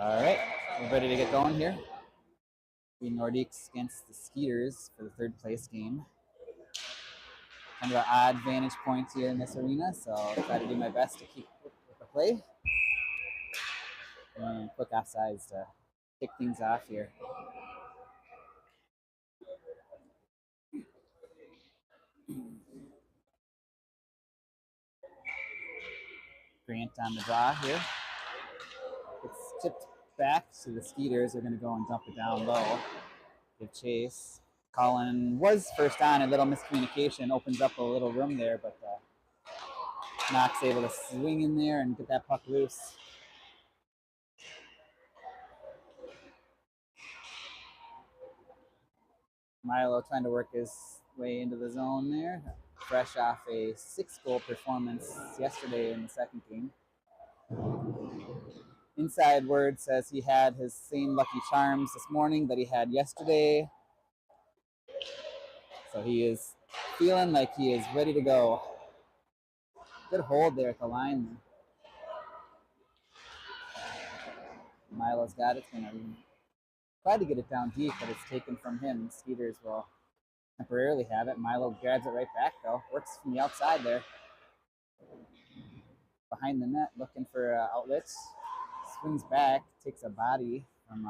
All right, we're ready to get going here. The Nordiques against the Skeeters for the third place game. Kind of an odd vantage point here in this arena, so I'll try to do my best to keep with the play. And quick offsides to kick things off here. Grant on the draw here. It's tipped back, so the Skeeters are going to go and dump it down low. Give chase. Colin was first on, a little miscommunication, opens up a little room there, but Knox able to swing in there and get that puck loose. Milo trying to work his way into the zone there, fresh off a 6-goal performance yesterday in the second game. Inside word says he had his same lucky charms this morning that he had yesterday. So he is feeling like he is ready to go. Good hold there at the line. Milo's got it. It's going to try to get it down deep, but it's taken from him. Skeeters will temporarily have it. Milo grabs it right back, though. Works from the outside there. Behind the net, looking for outlets. Swings back, takes a body from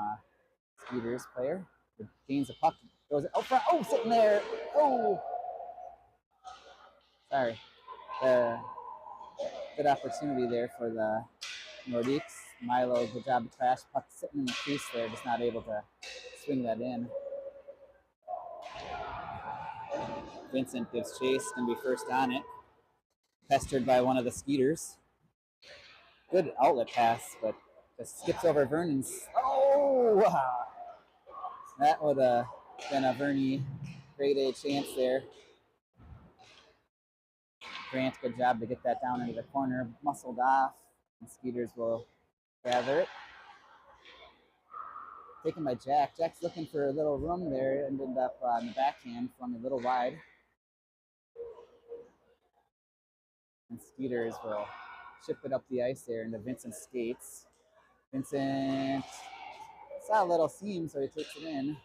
Skeeters player. Gains a puck, throws it out front. Oh, sitting there. Oh, sorry. Good opportunity there for the Nordiques. Milo, good job to crash. Puck sitting in the crease there, just not able to swing that in. Vincent gives chase, gonna be first on it. Pestered by one of the Skeeters. Good outlet pass, but just skips over Vernon's. Oh, wow. That would have been a Verney grade A chance there. Grant, good job to get that down into the corner. Muscled off, and Skeeters will gather it. Taken by Jack. Jack's looking for a little room there, ended up on the backhand, flung a little wide. And Skeeters will ship it up the ice there into Vincent's skates. Vincent saw a little seam, so he takes it in.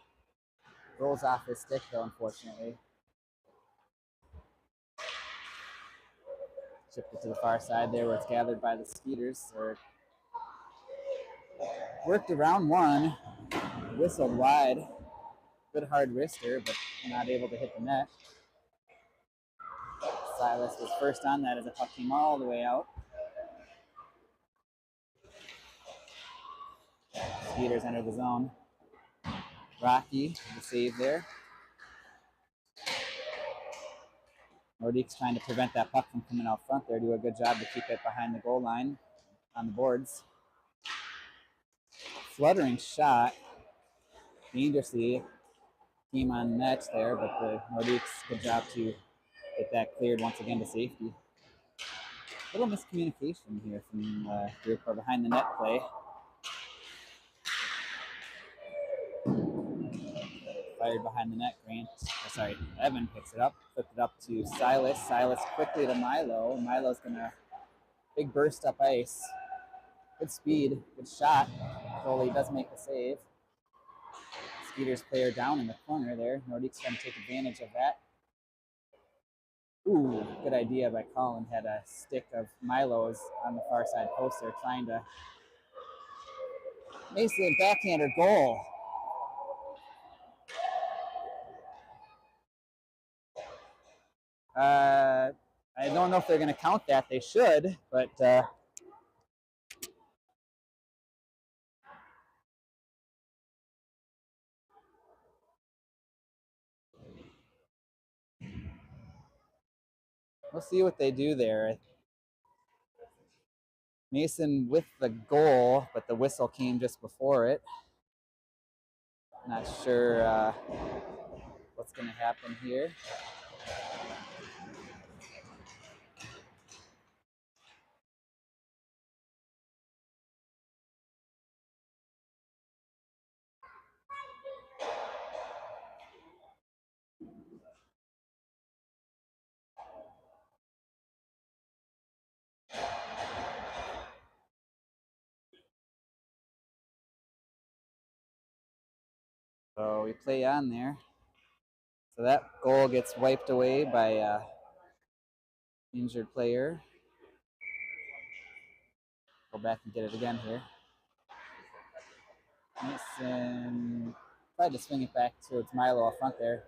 Rolls off his stick, though, unfortunately. Shipped it to the far side there where it's gathered by the Skeeters. Worked around one, whistled wide. Good hard wrister, but not able to hit the net. Silas was first on that as the puck came all the way out. Skeeters enter the zone. Rocky, the save there. Nordiques trying to prevent that puck from coming out front there. Do a good job to keep it behind the goal line on the boards. Fluttering shot. Dangerously came on net there, but the Nordiques, good job to get that cleared once again to safety. A little miscommunication here from the group or behind the net play. Fired behind the net. Evan picks it up, flipped it up to Silas. Silas quickly to Milo. Milo's gonna big burst up ice. Good speed, good shot. Goalie does make the save. Skeeters player down in the corner there. Nordiques gonna take advantage of that. Ooh, good idea by Colin. Had a stick of Milo's on the far side post there, trying to Mason backhander goal. I don't know if they're going to count that. They should, but we'll see what they do there. Mason with the goal, but the whistle came just before it. Not sure what's going to happen here. So we play on there. So that goal gets wiped away by a injured player. Go back and get it again here. Mason tried to swing it back towards Milo up front there.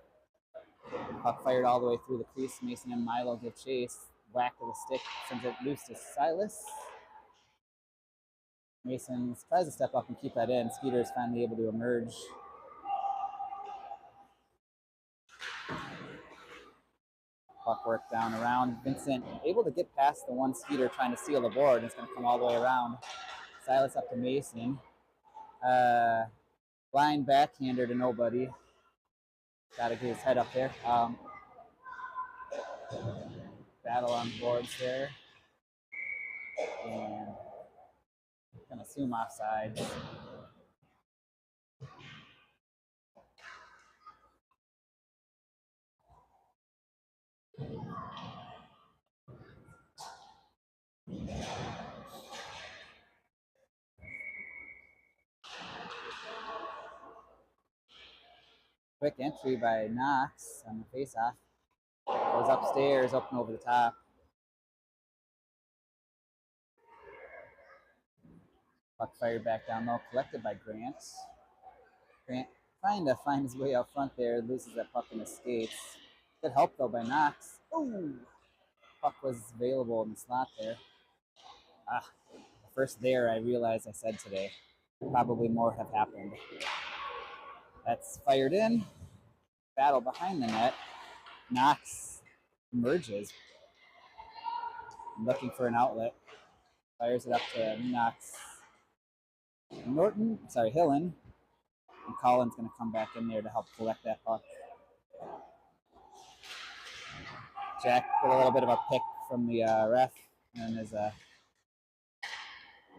Puck fired all the way through the crease. Mason and Milo give chase. Whack of the stick sends it loose to Silas. Mason tries to step up and keep that in. Skeeters finally able to emerge. Puck work down around. Vincent able to get past the one Skeeter trying to steal the board. It's going to come all the way around. Silas up to Mason. Blind backhander to nobody. Got to get his head up there. Battle on boards there. And going to assume offside. Quick entry by Knox on the faceoff. Goes upstairs, up and over the top. Puck fired back down low, collected by Grant. Grant trying to find his way out front there, loses that puck in his skates. Good help though by Knox. Ooh! Puck was available in the slot there. First there I realized I said today. Probably more have happened. That's fired in. Battle behind the net. Knox emerges. Looking for an outlet. Fires it up to Knox. Hillen. And Colin's going to come back in there to help collect that puck. Jack with a little bit of a pick from the ref and his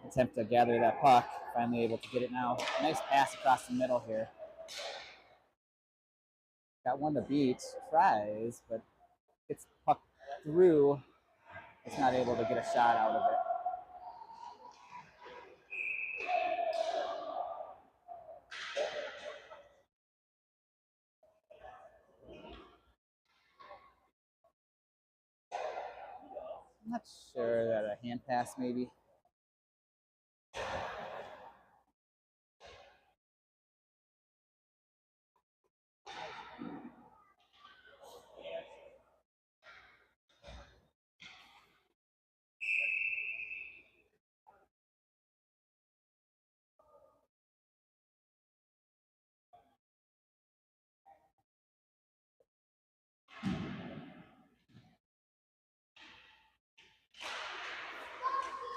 attempt to gather that puck. Finally able to get it now. Nice pass across the middle here. Got one to beat. Tries, but gets the puck through. It's not able to get a shot out of it. I'm not sure that a hand pass maybe.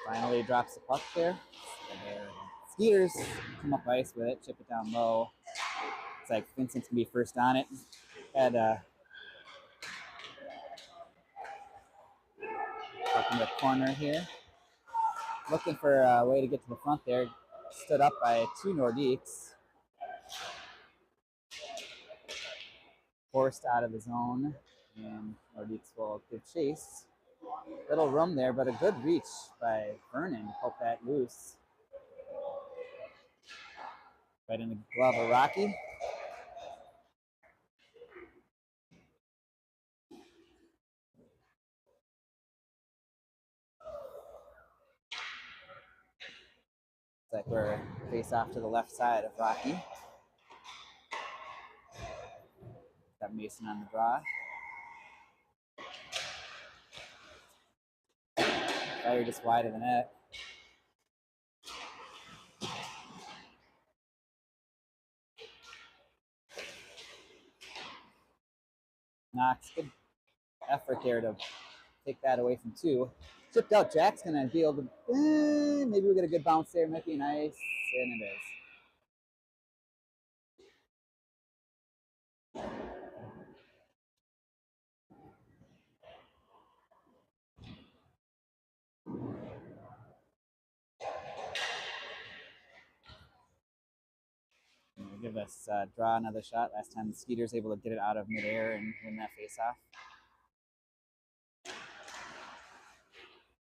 Finally drops the puck there. Skeeters come up ice with it, chip it down low. It's like Vincent's gonna be first on it. Had up in the corner here. Looking for a way to get to the front there. Stood up by two Nordiques. Forced out of the zone. And Nordiques will give chase. Little room there, but a good reach by Vernon to poke that loose. Right in the glove of Rocky. It's like we're face off to the left side of Rocky. Got Mason on the draw. Fire just wide of the net. Knox, good effort there to take that away from two. Chipped out, Jack's gonna be able to, maybe we'll get a good bounce there, might be nice, and it is. Give us draw another shot. Last time the Skeeters able to get it out of midair and win that face-off.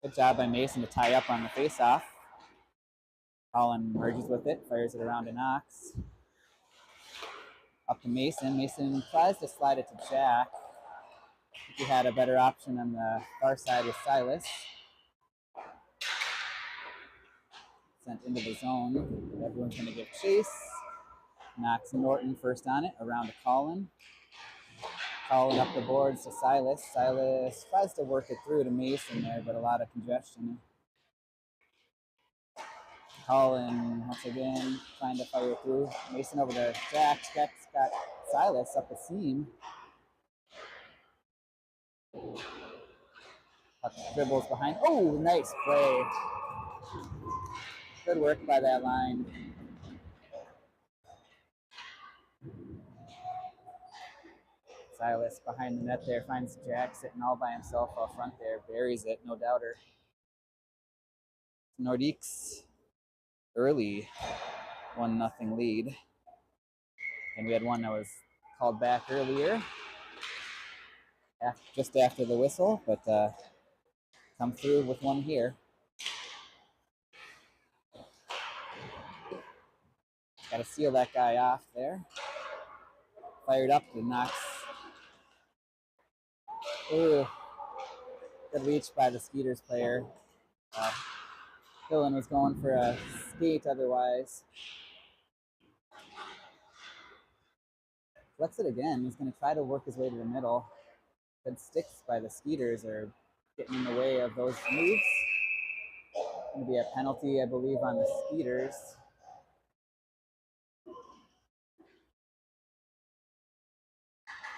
Good job by Mason to tie up on the face-off. Colin merges with it, fires it around to Knox. Up to Mason. Mason tries to slide it to Jack. He had a better option on the far side with Silas. Sent into the zone. Everyone's going to give chase. Knocks Norton first on it, around to Colin. Colin up the boards to Silas. Silas tries to work it through to Mason there, but a lot of congestion. Colin, once again, trying to fire through. Mason over to Jack. Jack's got Silas up the seam. Dribbles behind. Oh, nice play. Good work by that line. Silas behind the net there, finds Jack sitting all by himself out front there, buries it, no doubter. Nordiques, early 1-0 lead. And we had one that was called back earlier, just after the whistle, but come through with one here. Got to seal that guy off there. Fired up to Knox. Ooh, good reach by the Skeeters player. Dylan was going for a skate otherwise. Flex it again. He's going to try to work his way to the middle. Good sticks by the Skeeters are getting in the way of those moves. Going to be a penalty, I believe, on the Skeeters.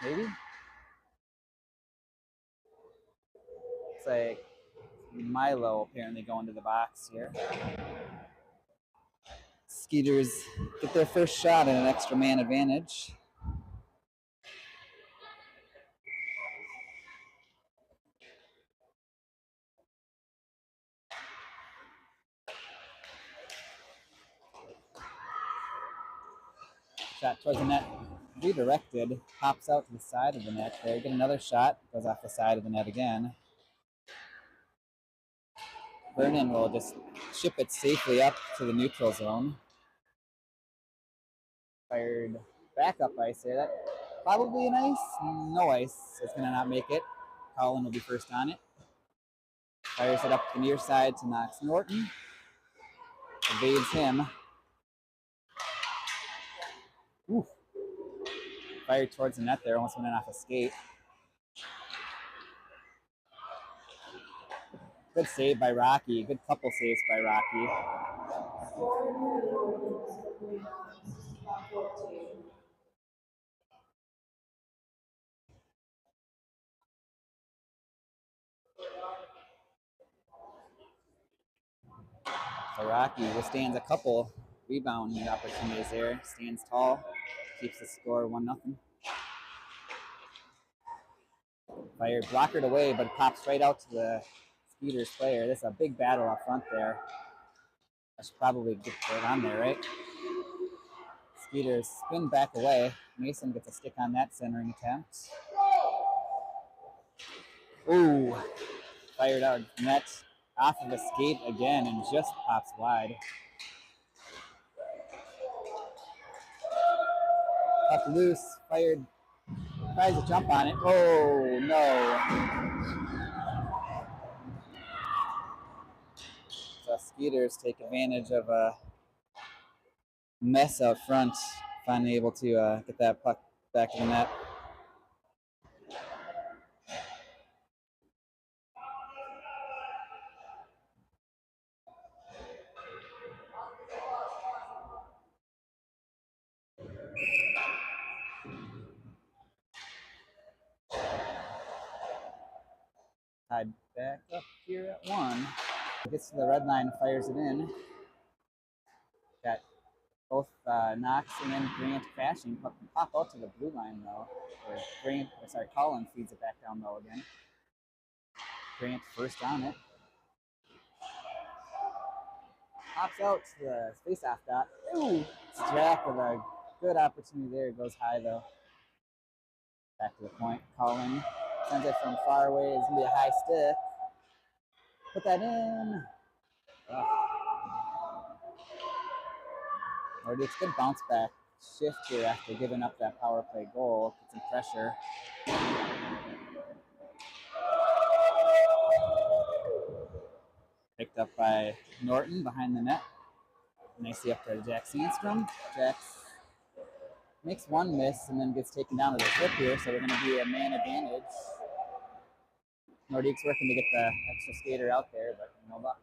Maybe? It's like Milo apparently going to the box here. Skeeters get their first shot in an extra man advantage. Shot towards the net, redirected, pops out to the side of the net there. Get another shot, goes off the side of the net again. Vernon will just ship it safely up to the neutral zone. Fired back up ice there. That probably an ice. No ice. It's going to not make it. Colin will be first on it. Fires it up the near side to Knox Norton. Evades him. Ooh. Fired towards the net there. Almost went off a skate. Good save by Rocky. Good couple saves by Rocky. So Rocky withstands a couple rebounding opportunities there. Stands tall. Keeps the score 1-0. Fired, blockered away, but it pops right out to the Skeeters player. This is a big battle up front there. I should probably get it on there, right? Skeeters spin back away. Mason gets a stick on that centering attempt. Ooh, fired out net off of a skate again and just pops wide. Up loose, fired, tries to jump on it. Oh, no. So Skeeters take advantage of a mess out front, finally able to get that puck back to the net. Tied back up here at 1. Gets to the red line, fires it in. Got both Knox and Grant crashing. Pop out to the blue line though. Colin feeds it back down low again. Grant first on it. Pops out to the face-off dot. Ooh! It's Jack with a good opportunity there. It goes high though. Back to the point. Colin sends it from far away. It's going to be a high stick. Put that in. Nordiques good bounce back shift here after giving up that power play goal. Get some pressure. Picked up by Norton behind the net. Nicely up there to Jack Sandstrom. Jack makes one miss and then gets taken down to the flip here, so we're going to be a man advantage. Nordiques working to get the extra skater out there, but no luck.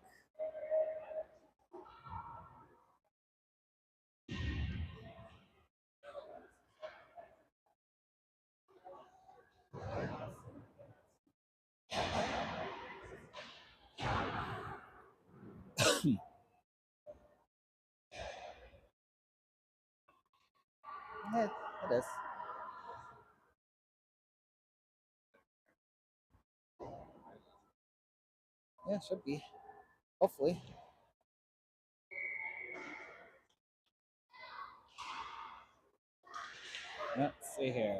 Yeah, it is. Yeah, should be. Hopefully. Let's see here.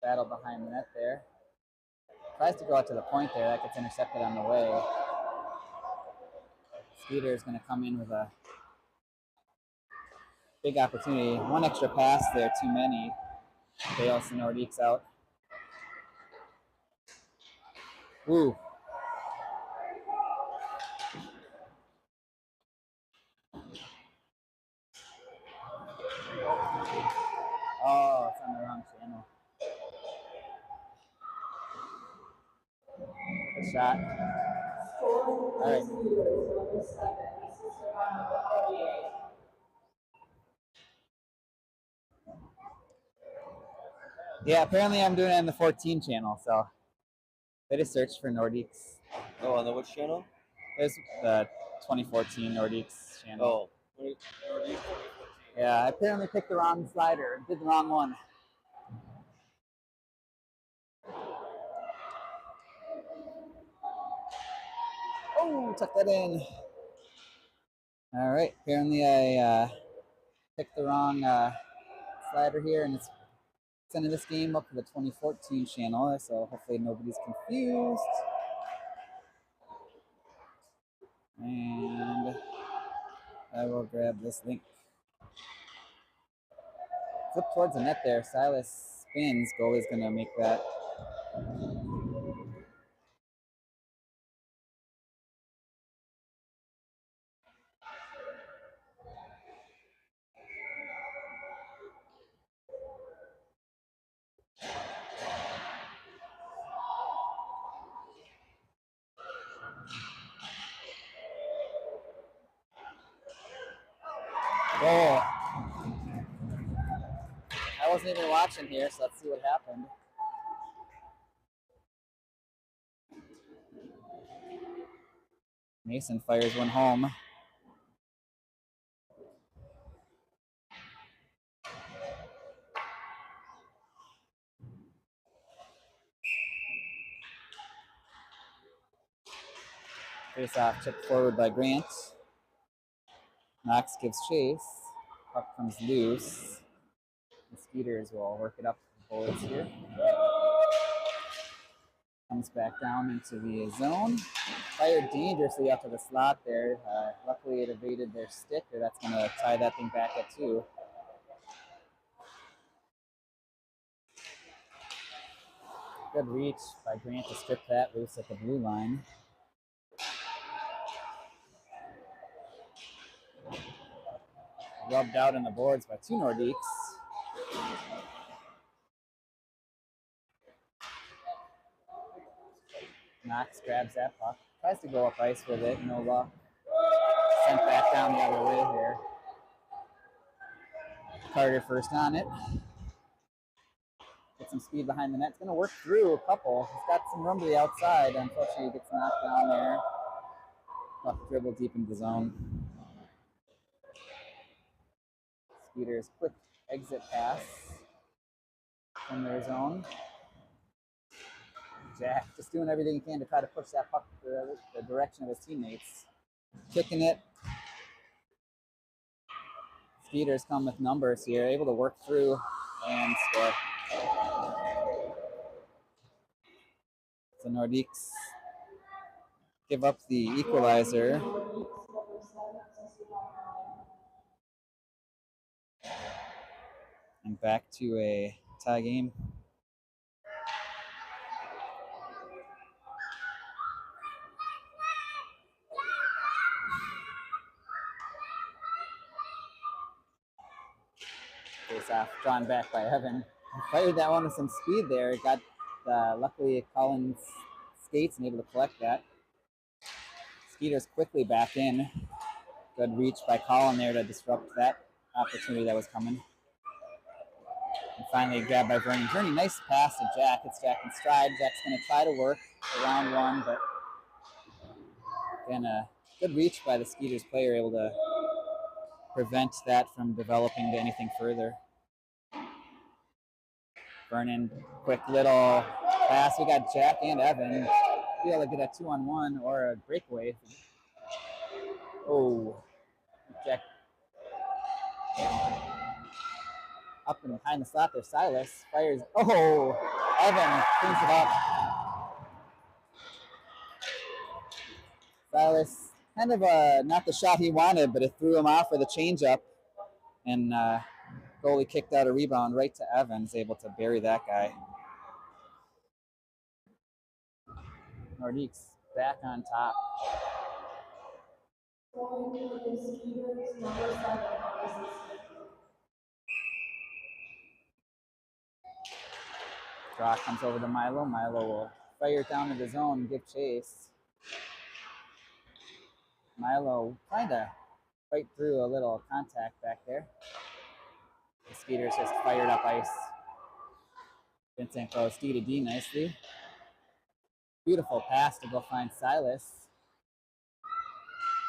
Battle behind the net there. Tries to go out to the point there. That gets intercepted on the way. Skeeter is going to come in with a big opportunity. One extra pass there, too many. Bails the Nordiques out. Ooh. Oh, it's on the wrong channel. Good shot. All right. Yeah, apparently I'm doing it on the 14 channel, so they just search for Nordiques. Oh, on the which channel? It's the 2014 Nordiques channel. Oh, Nordiques. Yeah, I apparently picked the wrong slider. Did the wrong one. Oh, tuck that in. All right, apparently I picked the wrong slider here, and it's sending this game up to the 2014 channel, so hopefully nobody's confused. And I will grab this link. Flip towards the net there. Silas spins. Goalie's going to make that. Goal. I wasn't even watching here, so let's see what happened. Mason fires one home. Face off, chipped forward by Grant. Knox gives chase. Puck comes loose. The Skeeters will work it up to the boards here. Comes back down into the zone. Fired dangerously out to the slot there. Luckily, it evaded their stick, or that's going to tie that thing back at 2. Good reach by Grant to strip that loose at the blue line. Rubbed out in the boards by 2 Nordiques. Knox grabs that puck. Tries to go up ice with it. No luck. Sent back down the other way here. Carter first on it. Get some speed behind the net. It's going to work through a couple. He's got some room to the outside. Unfortunately, he gets knocked down there. Puck dribble deep into the zone. Skeeters quick exit pass from their zone. Jack just doing everything he can to try to push that puck the direction of his teammates. Kicking it. Skeeters come with numbers here, able to work through and score. So Nordiques give up the equalizer. And back to a tie game. Face off, drawn back by Evan. Fired that one with some speed there. Got luckily Collins skates and able to collect that. Skeeters quickly back in. Good reach by Colin there to disrupt that opportunity that was coming. And finally grabbed by Vernon. Vernon, nice pass to Jack. It's Jack in stride. Jack's going to try to work around one, but again, a good reach by the Skeeters player, able to prevent that from developing to anything further. Vernon, quick little pass. We got Jack and Evan. Be able to get a 2-on-1 or a breakaway. Oh, Jack up and behind the slot there. Silas fires. Oh, Evan cleans it up. Silas, kind of not the shot he wanted, but it threw him off with a changeup. And goalie kicked out a rebound right to Evans, able to bury that guy. Nordiques back on top. Draw comes over to Milo. Milo will fire it down to the zone and give chase. Milo trying to fight through a little contact back there. The Skeeters just fired up ice. Vincent goes D to D nicely. Beautiful pass to go find Silas.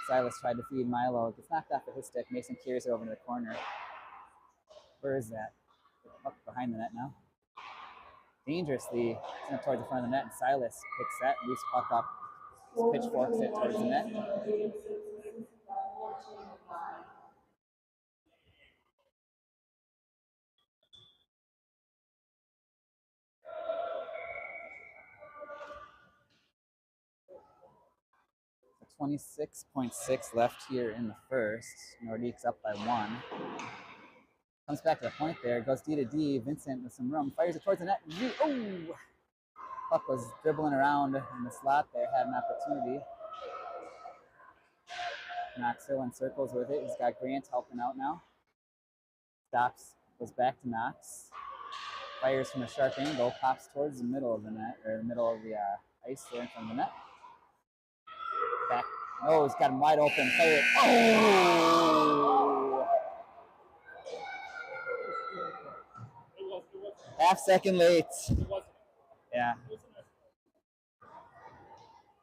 Silas tried to feed Milo. Gets knocked off of his stick. Mason carries it over to the corner. Where is that? Up behind the net now. Dangerously sent towards the front of the net, and Silas picks that loose puck up. Pitchforks it towards the net. So 26.6 left here in the first. Nordiques up by 1. Comes back to the point there. Goes D to D. Vincent with some room. Fires it towards the net. Oh! Puck was dribbling around in the slot there. Had an opportunity. Knox still in circles with it. He's got Grant helping out now. Stops. Goes back to Knox. Fires from a sharp angle. Pops towards the middle of the net. Or the middle of the ice there in front of the net. Back. Oh, he's got him wide open. Fire it. Oh! Half second late. Yeah.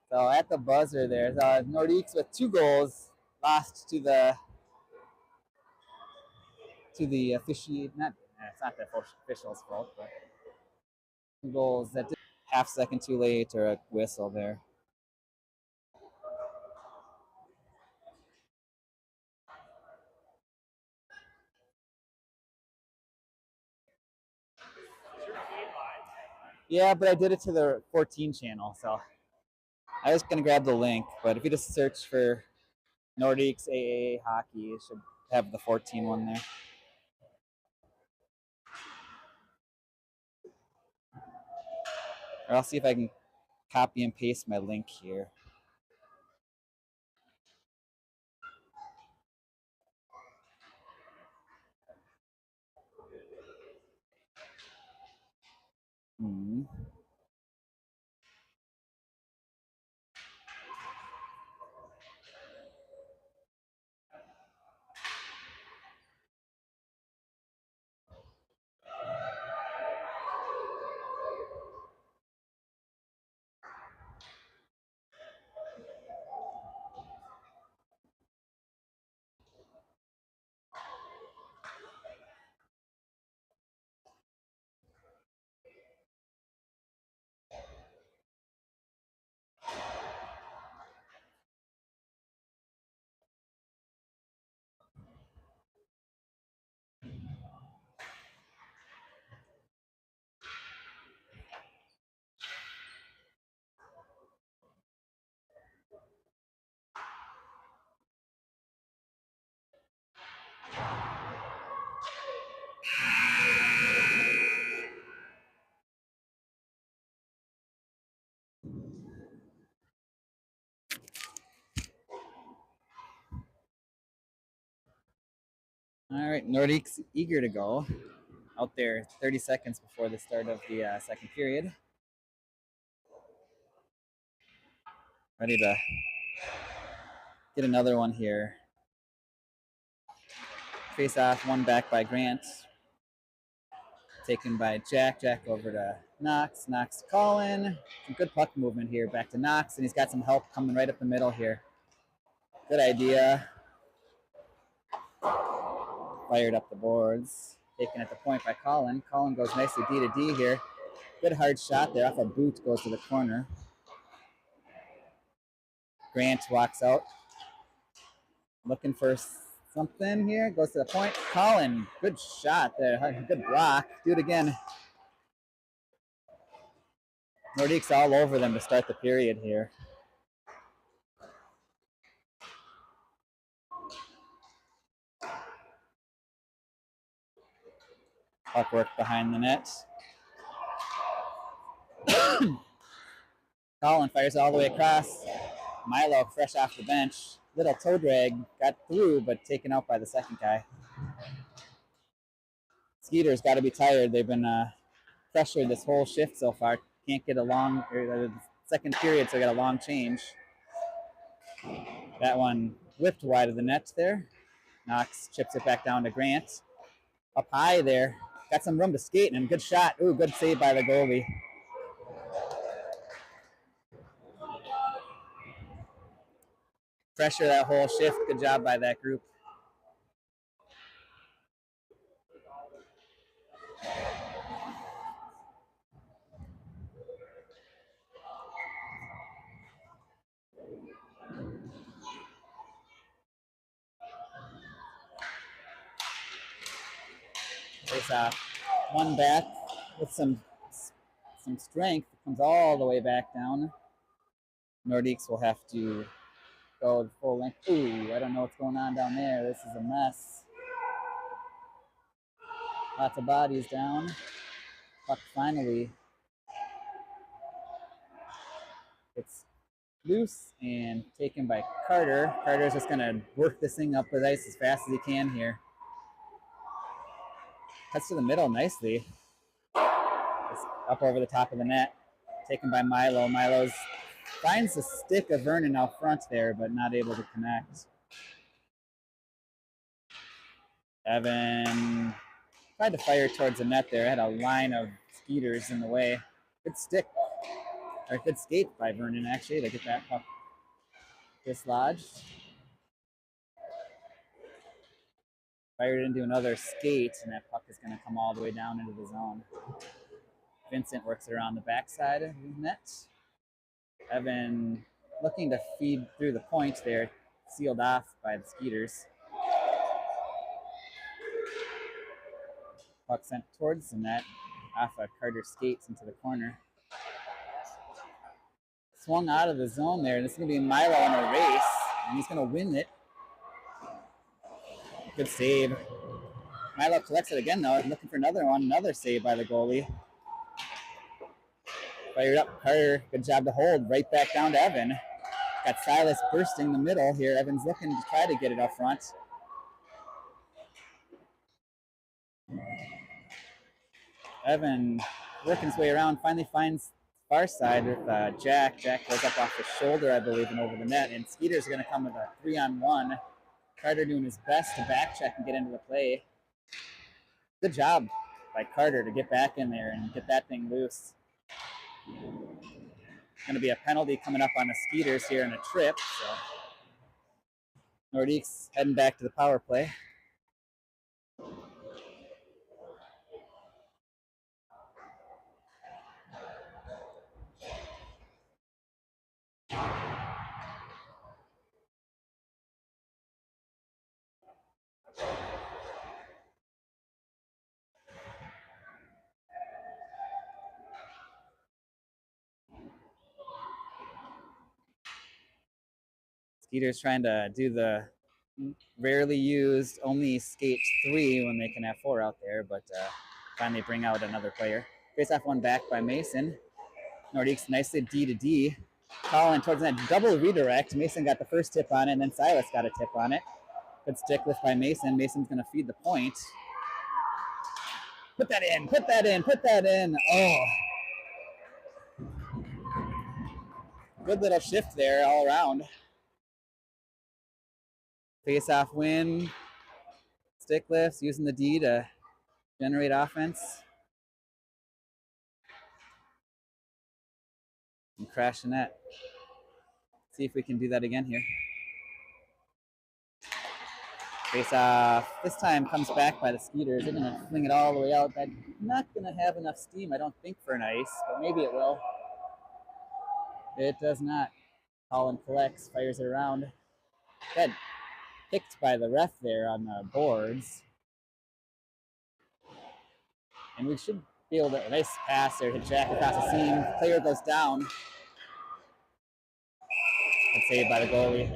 So at the buzzer there, Nordiques with 2 goals lost to the officiate. Not it's not the official's fault, but 2 goals that did half second too late or a whistle there. Yeah, but I did it to the 14 channel, so I was gonna grab the link. But if you just search for Nordiques AAA hockey, it should have the 14 one there. Or I'll see if I can copy and paste my link here. All right, Nordiques eager to go. Out there 30 seconds before the start of the second period. Ready to get another one here. Face off, one back by Grant. Taken by Jack. Jack over to Knox. Knox to Colin. Some good puck movement here. Back to Knox, and he's got some help coming right up the middle here. Good idea. Fired up the boards. Taken at the point by Colin. Colin goes nicely D to D here. Good hard shot there off a boot, goes to the corner. Grant walks out. Looking for something here. Goes to the point. Colin, good shot there. Good block. Do it again. Nordiques all over them to start the period here. Puck work behind the net. Colin fires all the way across. Milo fresh off the bench. Little toe drag. Got through, but taken out by the second guy. Skeeters got to be tired. They've been pressured this whole shift so far. Can't get a long, second period, so got a long change. That one whipped wide of the net there. Knox chips it back down to Grant. Up high there. Got some room to skate, and good shot. Ooh, good save by the goalie. Pressure that whole shift. Good job by that group. Face off. One back with some strength. It comes all the way back down. Nordiques will have to go full length. Ooh, I don't know what's going on down there. This is a mess. Lots of bodies down. Puck finally. It's loose and taken by Carter. Carter's just going to work this thing up with ice as fast as he can here. Cuts to the middle nicely. It's up over the top of the net. Taken by Milo. Milo's finds the stick of Vernon out front there, but not able to connect. Evan tried to fire towards the net there. Had a line of Skeeters in the way. Good stick, or good skate by Vernon actually to get that puck dislodged. Fired into another skate, and that puck is going to come all the way down into the zone. Vincent works it around the backside of the net. Evan looking to feed through the point there, sealed off by the Skeeters. Puck sent towards the net, off of Carter's skates into the corner. Swung out of the zone there. This is going to be Milo in a race, and he's going to win it. Good save. Milo collects it again, though. Looking for another one. Another save by the goalie. Fired up Carter. Good job to hold. Right back down to Evan. Got Silas bursting the middle here. Evan's looking to try to get it up front. Evan working his way around. Finally finds far side with Jack. Jack goes up off the shoulder, I believe, and over the net. And Skeeters are going to come with a 3-on-1. Carter doing his best to back check and get into the play. Good job by Carter to get back in there and get that thing loose. Going to be a penalty coming up on the Skeeters here in a trip. So Nordiques heading back to the power play. Skeeters trying to do the rarely used only skate 3 when they can have 4 out there, but finally bring out another player. Face off one back by Mason. Nordiques nicely D to D. Colin towards that double redirect. Mason got the first tip on it, and then Silas got a tip on it. Good stick lift by Mason. Mason's going to feed the point. Put that in, put that in, put that in. Oh. Good little shift there all around. Face-off win. Stick lifts, using the D to generate offense. And crash the net. See if we can do that again here. Face-off. This time comes back by the Skeeters. They're going to fling it all the way out. That's not going to have enough steam, I don't think, for an ice, but maybe it will. It does not. Colin collects, fires it around. Got picked by the ref there on the boards. And we should be able to, nice pass there, hit Jack across the seam. Player goes down. Good save by the goalie.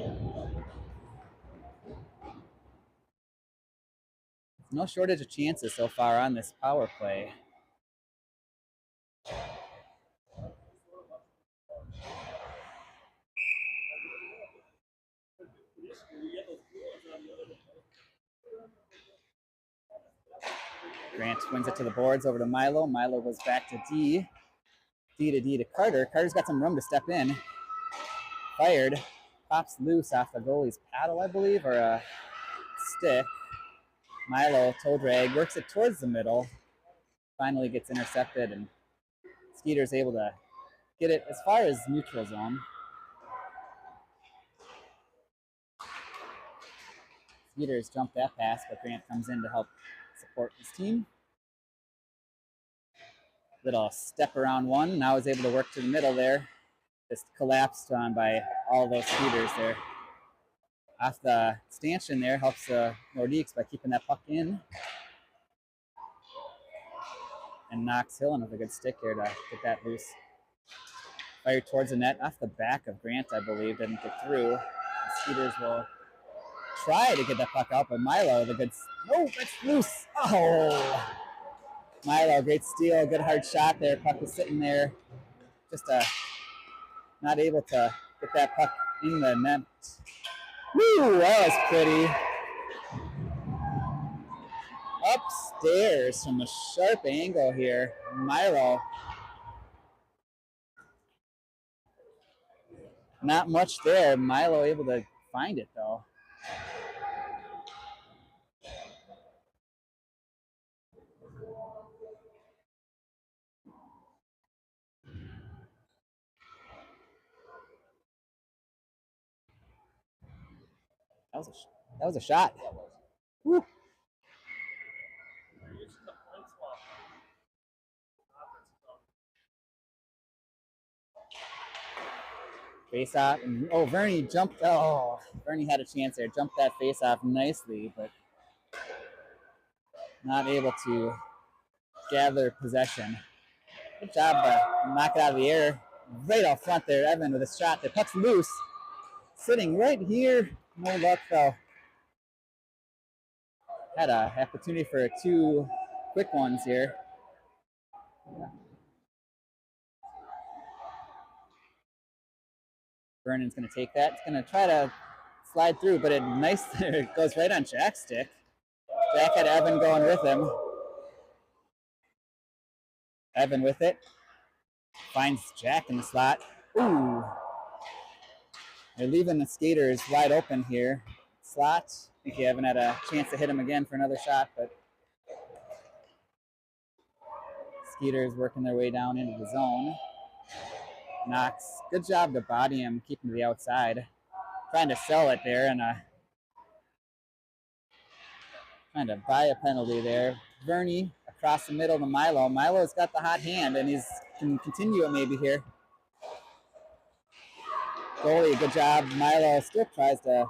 No shortage of chances so far on this power play. Grant wins it to the boards over to Milo. Milo goes back to D. D to D to Carter. Carter's got some room to step in. Fired. Pops loose off the goalie's paddle, I believe, or a stick. Milo, toe drag, works it towards the middle. Finally gets intercepted, and Skeeter's able to get it as far as neutral zone. Skeeters jumped that pass, but Grant comes in to help support his team. Little step around one. Now is able to work to the middle there. Just collapsed on by all those Skeeters there. Off the stanchion there helps the Nordiques by keeping that puck in. And Knox Hillen with a good stick here to get that loose. Fired towards the net off the back of Grant, I believe. Didn't get through. The Skeeters will try to get that puck out, but Milo, the good. Oh, that's loose. Oh! Milo, great steal. Good hard shot there. Puck was sitting there. Just not able to get that puck in the net. Woo! That was pretty. Upstairs from a sharp angle here. Milo. Not much there. Milo able to find it though. That was a shot. Woo. Face off. Oh, Verney jumped. Oh, Verney had a chance there. Jumped that face off nicely, but not able to gather possession. Good job to knock it out of the air. Right out front there, Evan with a shot. The puck's loose. Sitting right here. No luck though. Had an opportunity for two quick ones here. Vernon's going to take that. It's going to try to slide through, but it goes right on Jack's stick. Jack had Evan going with him. Evan with it. Finds Jack in the slot. Ooh. They're leaving the Skaters wide open here. Slot. I think Evan had a chance to hit him again for another shot, but Skeeters working their way down into the zone. Knox, good job to body him, keeping to the outside. Trying to sell it there and trying to buy a penalty there. Verney across the middle to Milo. Milo's got the hot hand and he's can continue it maybe here. Goalie, good job. Milo still tries to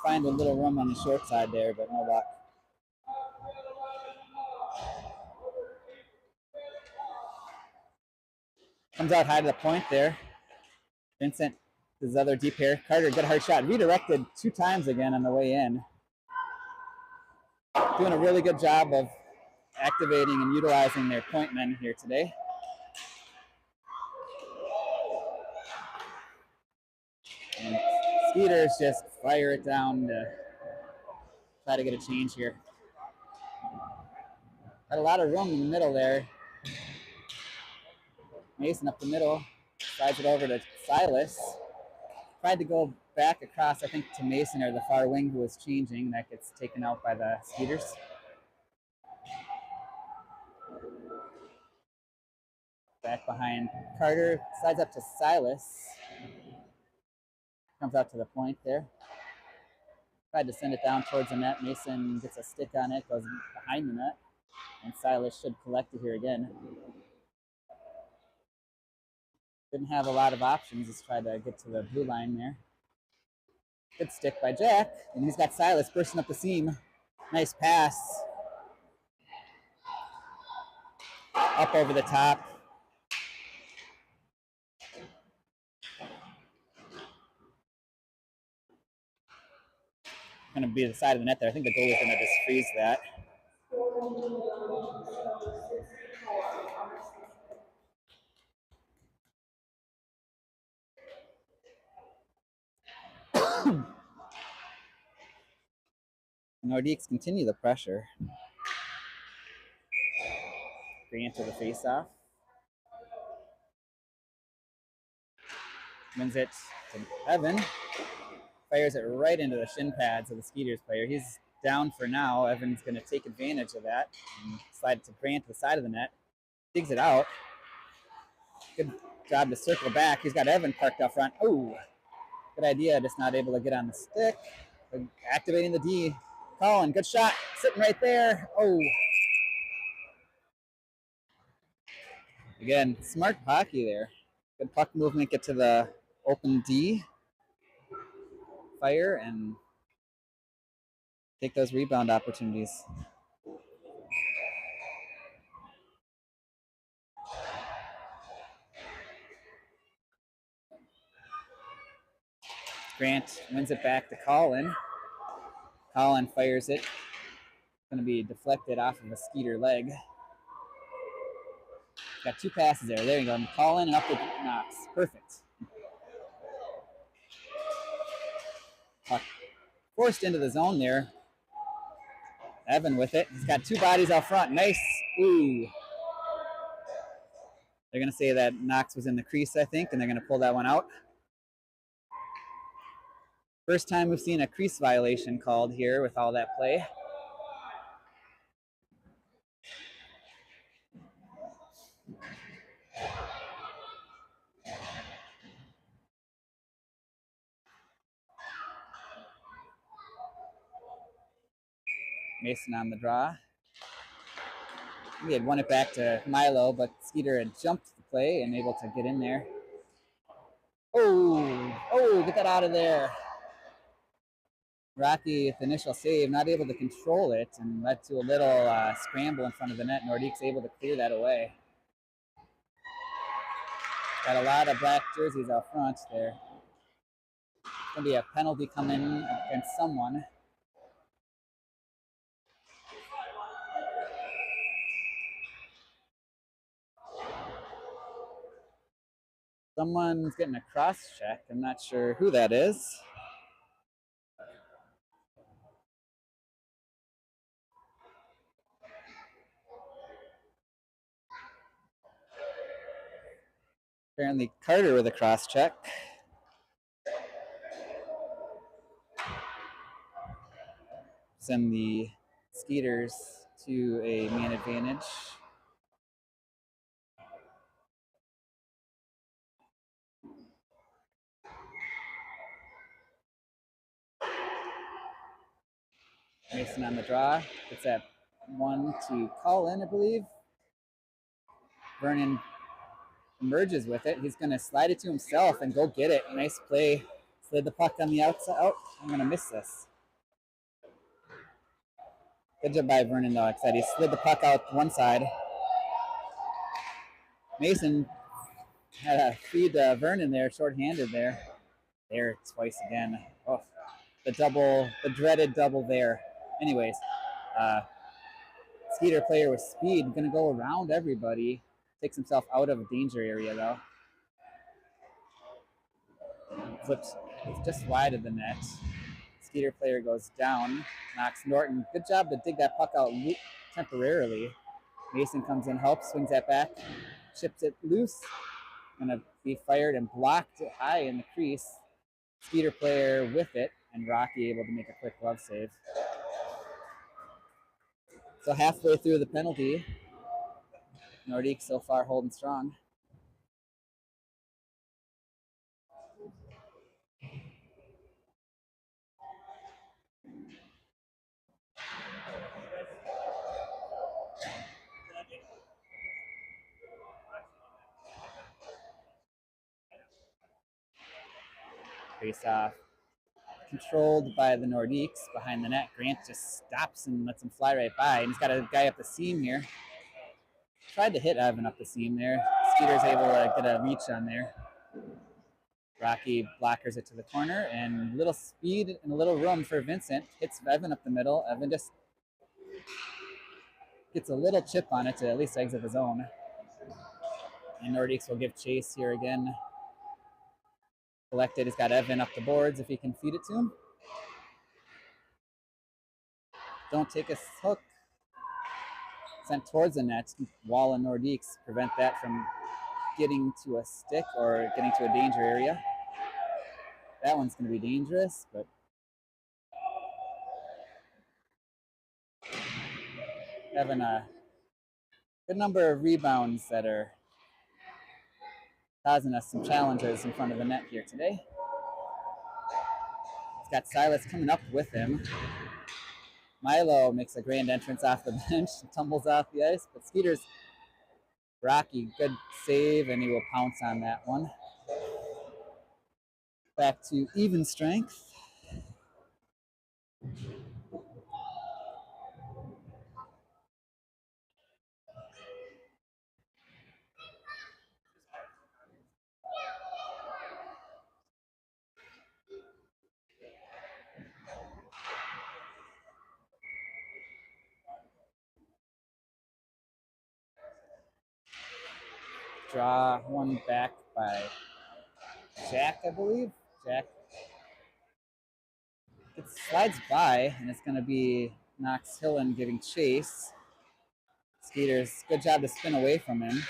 find a little room on the short side there, but no luck. Comes out high to the point there. Vincent, his other deep here. Carter, good hard shot. Redirected 2 times again on the way in. Doing a really good job of activating and utilizing their point men here today. And Skeeters just fire it down to Try to get a change here. Got a lot of room in the middle there. Mason up the middle, slides it over to Silas. Tried to go back across, I think, to Mason or the far wing who was changing. That gets taken out by the Skeeters. Back behind Carter, slides up to Silas. Comes out to the point there. Tried to send it down towards the net. Mason gets a stick on it, goes behind the net. And Silas should collect it here again. Didn't have a lot of options. Just tried to get to the blue line there. Good stick by Jack. And he's got Silas bursting up the seam. Nice pass. Up over the top. Going to be the side of the net there. I think the goalie's going to just freeze that. Nordiques continue the pressure. Grant to the faceoff. Wins it to Evan. Fires it right into the shin pads of the Skeeters player. He's down for now. Evan's going to take advantage of that and slide it to Grant to the side of the net. Digs it out. Good job to circle back. He's got Evan parked up front. Oh, good idea. Just not able to get on the stick. Activating the D. Colin, good shot. Sitting right there. Oh. Again, smart hockey there. Good puck movement. Get to the open D. Fire and take those rebound opportunities. Grant wins it back to Colin. Colin fires it. Going to be deflected off of a Skeeter leg. Got two passes there. There you go. Colin and up to Knox. Perfect. Puck forced into the zone there. Evan with it. He's got two bodies out front. Nice. Ooh. They're going to say that Knox was in the crease, I think, and they're going to pull that one out. First time we've seen a crease violation called here with all that play. Mason on the draw. He had won it back to Milo, but Skeeter had jumped the play and able to get in there. Oh, get that out of there. Rocky with the initial save, not able to control it and led to a little scramble in front of the net. Nordiques able to clear that away. Got a lot of black jerseys out front there. Going to be a penalty coming against someone. Someone's getting a cross check. I'm not sure who that is. Apparently Carter with a cross check. Send the Skeeters to a man advantage. Mason on the draw. Gets that one to Colin, I believe. Vernon emerges with it. He's going to slide it to himself and go get it. Nice play. Slid the puck on the outside. Oh, I'm going to miss this. Good job by Vernon, though. Like I said, he slid the puck out one side. Mason had to feed Vernon there, shorthanded there. There twice again. Oh, the dreaded double there. Anyways, Skeeter player with speed, going to go around everybody. Takes himself out of a danger area, though. Flips just wide of the net. Skeeter player goes down, knocks Norton. Good job to dig that puck out temporarily. Mason comes in, helps, swings that back, chips it loose. Gonna be fired and blocked high in the crease. Skeeter player with it, and Rocky able to make a quick glove save. So halfway through the penalty, Nordiques so far holding strong. Face off. Controlled by the Nordiques behind the net. Grant just stops and lets him fly right by. And he's got a guy up the seam here. Tried to hit Evan up the seam there. Skeeter's able to get a reach on there. Rocky blockers it to the corner, and little speed and a little room for Vincent. Hits Evan up the middle. Evan just gets a little chip on it to at least exit the zone. And Nordiques will give chase here again. Collected. He's got Evan up the boards if he can feed it to him. Don't take a hook. Sent towards the net. Wall and Nordiques prevent that from getting to a stick or getting to a danger area. That one's going to be dangerous, but having a good number of rebounds that are causing us some challenges in front of the net here today. He's got Silas coming up with him. Milo makes a grand entrance off the bench, tumbles off the ice, but Skeeters, Rocky, good save, and he will pounce on that one. Back to even strength. Draw one back by Jack, I believe. Jack. It slides by, and it's going to be Knox Hillen giving chase. Skeeters, good job to spin away from him,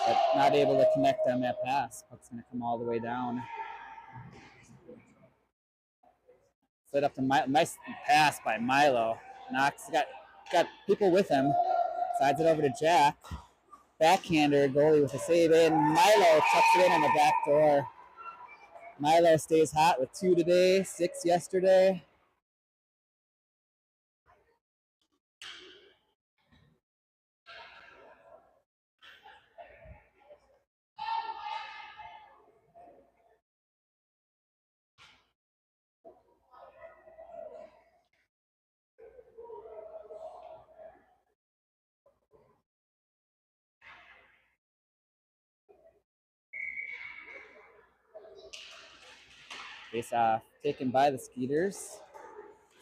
but not able to connect on that pass. Puck's going to come all the way down. Slid up to nice pass by Milo. Knox got people with him. Sides it over to Jack. Backhander, goalie with a save in. Milo tucks it in on the back door. Milo stays hot with 2 today, 6 yesterday. Face off, taken by the Skeeters.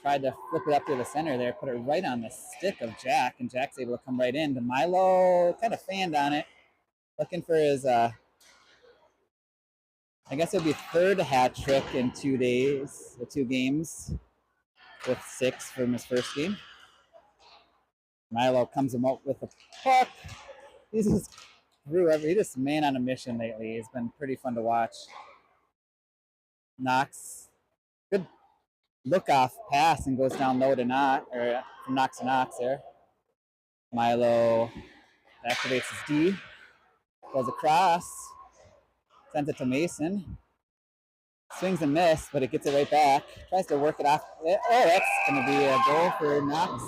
Tried to flip it up to the center there, put it right on the stick of Jack, and Jack's able to come right in. To Milo, kind of fanned on it, looking for his, I guess it'll be third hat trick in 2 days, the 2 games, with 6 from his first game. Milo comes him up with a puck. He's just man on a mission lately. He's been pretty fun to watch. Knox, good look off pass and goes down low to Knox, or from Knox to Knox there. Milo activates his D, goes across, sends it to Mason. Swings and miss, but it gets it right back. Tries to work it off. Oh, that's going to be a goal for Knox.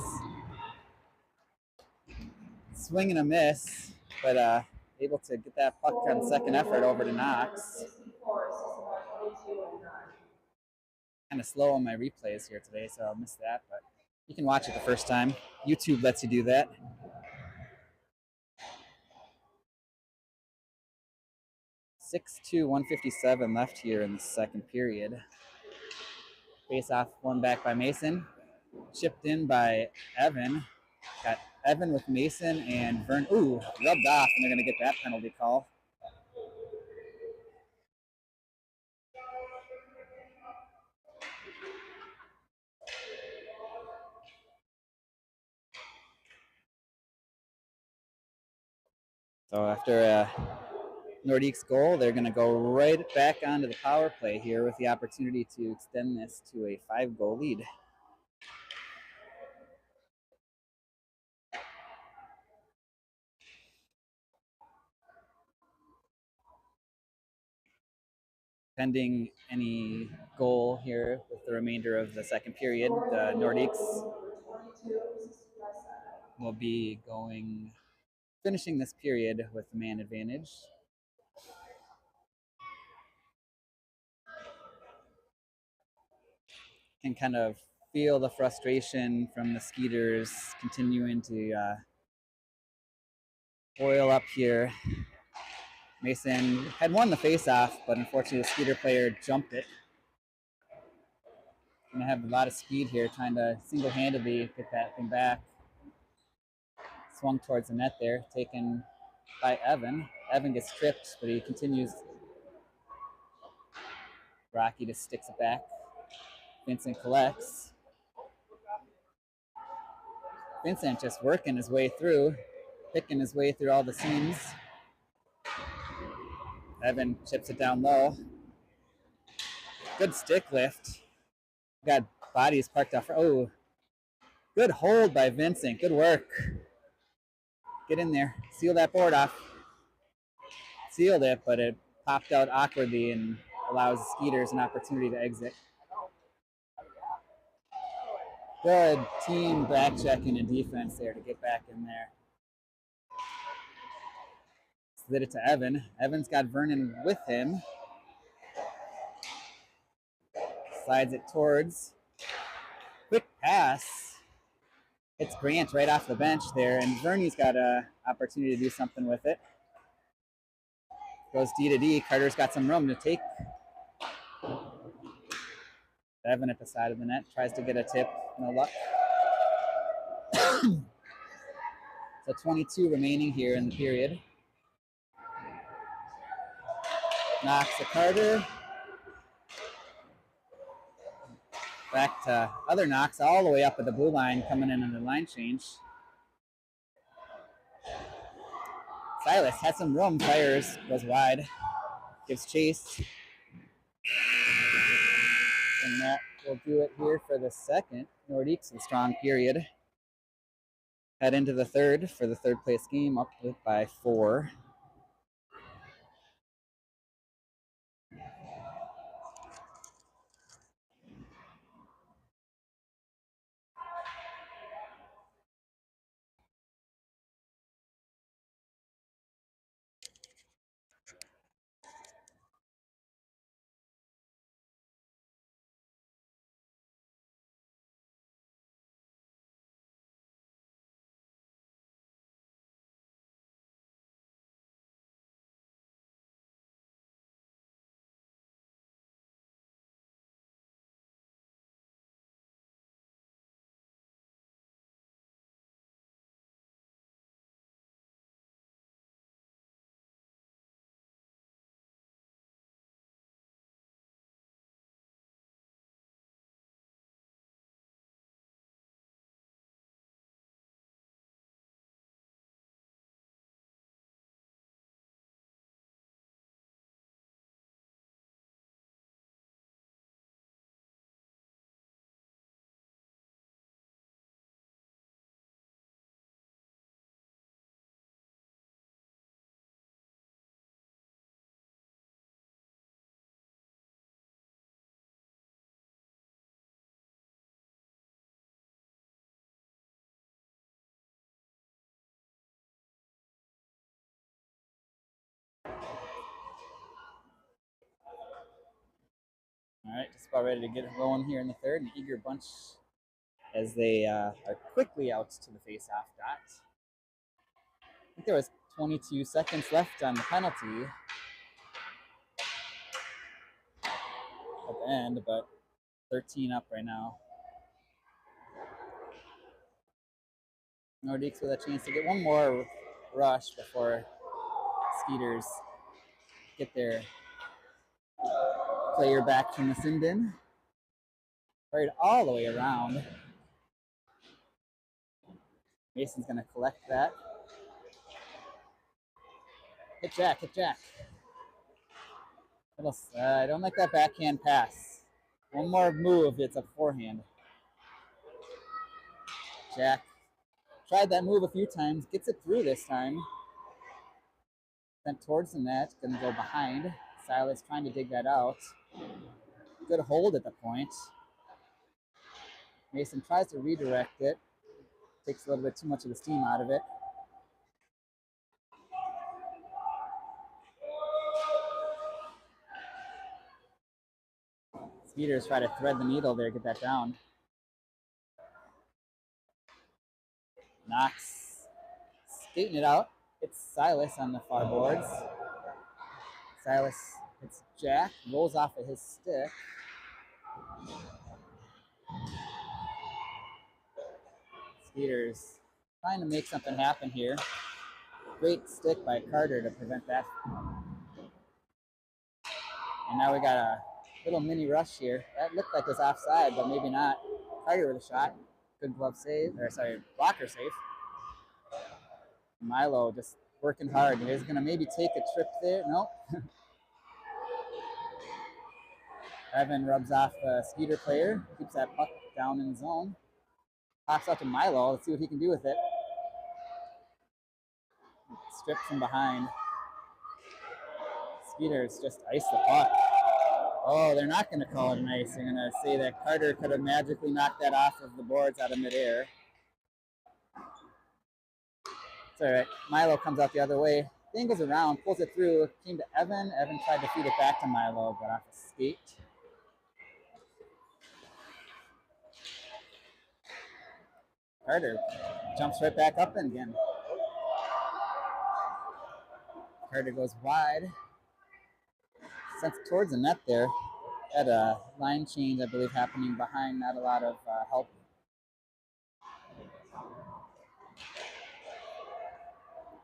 Swing and a miss, but able to get that puck on second effort over to Knox. Kind of slow on my replays here today, so I'll miss that, but you can watch it the first time. YouTube lets you do that. .62, 157 left here in the second period. Face off, one back by Mason. Chipped in by Evan. Got Evan with Mason and Vern. Ooh, rubbed off, and they're going to get that penalty call. So after a Nordiques goal, they're going to go right back onto the power play here with the opportunity to extend this to a 5-goal lead. Pending any goal here with the remainder of the second period, the Nordiques will be finishing this period with the man advantage. Can kind of feel the frustration from the Skeeters continuing to boil up here. Mason had won the face-off, but unfortunately the Skeeter player jumped it. Gonna have a lot of speed here, trying to single-handedly get that thing back. Swung towards the net there, taken by Evan. Evan gets tripped, but he continues. Rocky just sticks it back. Vincent collects. Vincent just working his way through, picking his way through all the seams. Evan chips it down low. Good stick lift. Got bodies parked off. Oh, good hold by Vincent. Good work. Get in there. Seal that board off. Sealed it, but it popped out awkwardly and allows the Skeeters an opportunity to exit. Good team back checking and defense there to get back in there. Slid it to Evan. Evan's got Vernon with him. Slides it towards. Quick pass. It's Grant right off the bench there, and Verney's got an opportunity to do something with it. Goes D to D. Carter's got some room to take. Evan at the side of the net tries to get a tip. No luck. So 22 remaining here in the period. Knocks to Carter. Back to other knocks all the way up at the blue line, coming in on the line change. Silas has some room, fires, goes wide, gives chase. And that will do it here for the second. Nordiques in strong period. Head into the third for the third place game, up by 4. All right, just about ready to get it rolling here in the third. An eager bunch as they are quickly out to the face-off dot. I think there was 22 seconds left on the penalty at the end, but 13 up right now. Nordiques with a chance to get one more rush before Skeeters get their player back from the sin bin. Right all the way around. Mason's going to collect that. Hit Jack, hit Jack. I don't like that backhand pass. One more move, it's a forehand. Jack tried that move a few times, gets it through this time. Sent towards the net, gonna go behind. Silas trying to dig that out. Good hold at the point. Mason tries to redirect it. Takes a little bit too much of the steam out of it. Skeeters try to thread the needle there, get that down. Knox skating it out. It's Silas on the far boards. Silas hits Jack, rolls off of his stick. Skeeters trying to make something happen here. Great stick by Carter to prevent that. And now we got a little mini rush here. That looked like it was offside, but maybe not. Carter with a shot. Good glove save, or sorry, blocker save. Milo just working hard. He's gonna maybe take a trip there. Nope. Evan rubs off the Skeeter player, keeps that puck down in the zone. Pops out to Milo. Let's see what he can do with it. Stripped from behind. Skeeters just ice the puck. Oh, they're not going to call it an ice. They're going to say that Carter could have magically knocked that off of the boards out of midair. It's all right. Milo comes out the other way. Dangles around, pulls it through. Came to Evan. Evan tried to feed it back to Milo, but off a skate. Carter jumps right back up again. Carter goes wide. Sent towards the net there. Had a line change, I believe, happening behind. Not a lot of help.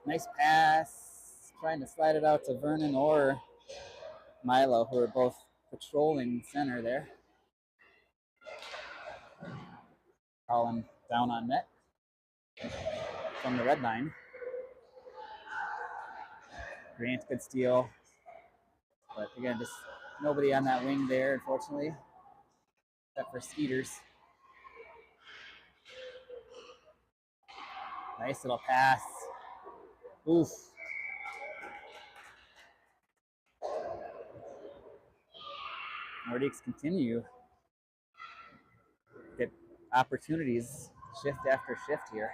Nice pass. Trying to slide it out to Vernon or Milo, who are both patrolling center there. Colin down on net from the red line. Grant could steal. But again, just nobody on that wing there, unfortunately, except for Skeeters. Nice little pass. Oof. Nordiques continue. Get opportunities shift after shift here.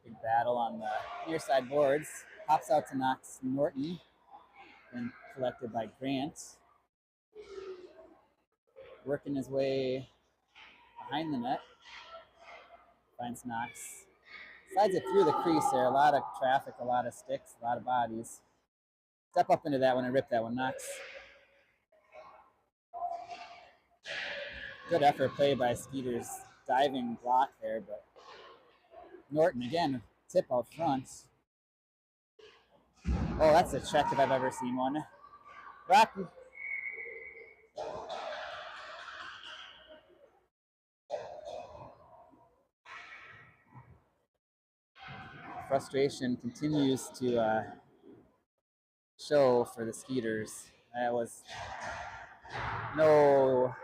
Big battle on the near side boards. Pops out to Knox Norton. And collected by Grant. Working his way behind the net. Finds Knox. Slides it through the crease there. A lot of traffic, a lot of sticks, a lot of bodies. Step up into that one and rip that one. Knox. Good effort play by Skeeters. Diving block there, but Norton again, tip out front. Oh, that's a check if I've ever seen one. Rocky. Frustration continues to show for the Skeeters. That was no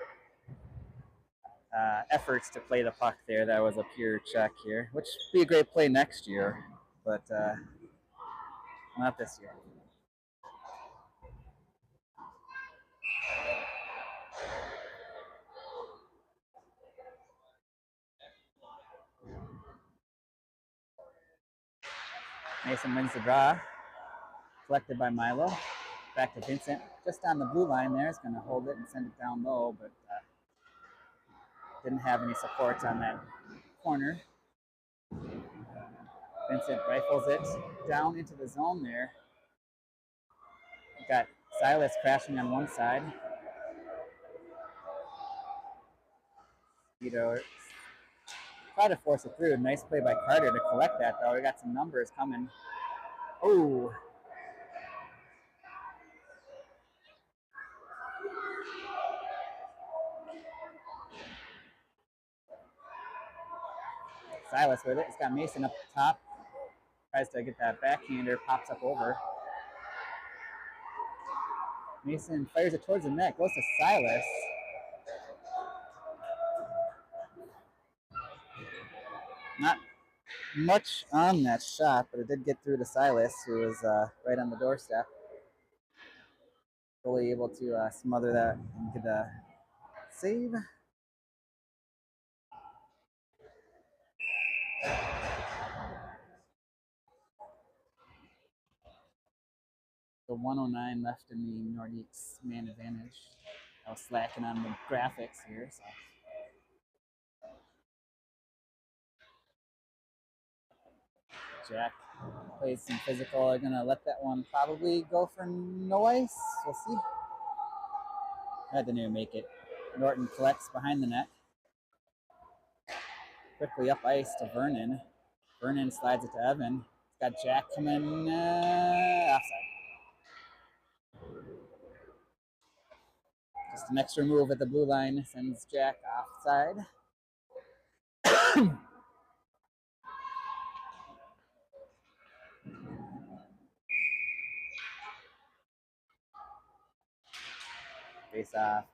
efforts to play the puck there. That was a pure check here, which would be a great play next year, but not this year. Mason wins the draw, collected by Milo. Back to Vincent, just on the blue line there. Is going to hold it and send it down low, but didn't have any supports on that corner. Vincent rifles it down into the zone there. Got Silas crashing on one side. Try to force it through. Nice play by Carter to collect that, though. We got some numbers coming. Oh, Silas with it. It's got Mason up top. Tries to get that backhander, pops up over. Mason fires it towards the net, goes to Silas. Not much on that shot, but it did get through to Silas, who was right on the doorstep. Fully able to smother that and get a save. The 109 left in the Nordiques man advantage. I was slacking on the graphics here, so. Jack plays some physical. They're gonna let that one probably go for noise. We'll see. Had to make it. Norton collects behind the net. Quickly up ice to Vernon. Vernon slides it to Evan. It's got Jack coming offside. Just an extra move at the blue line sends Jack offside. Face off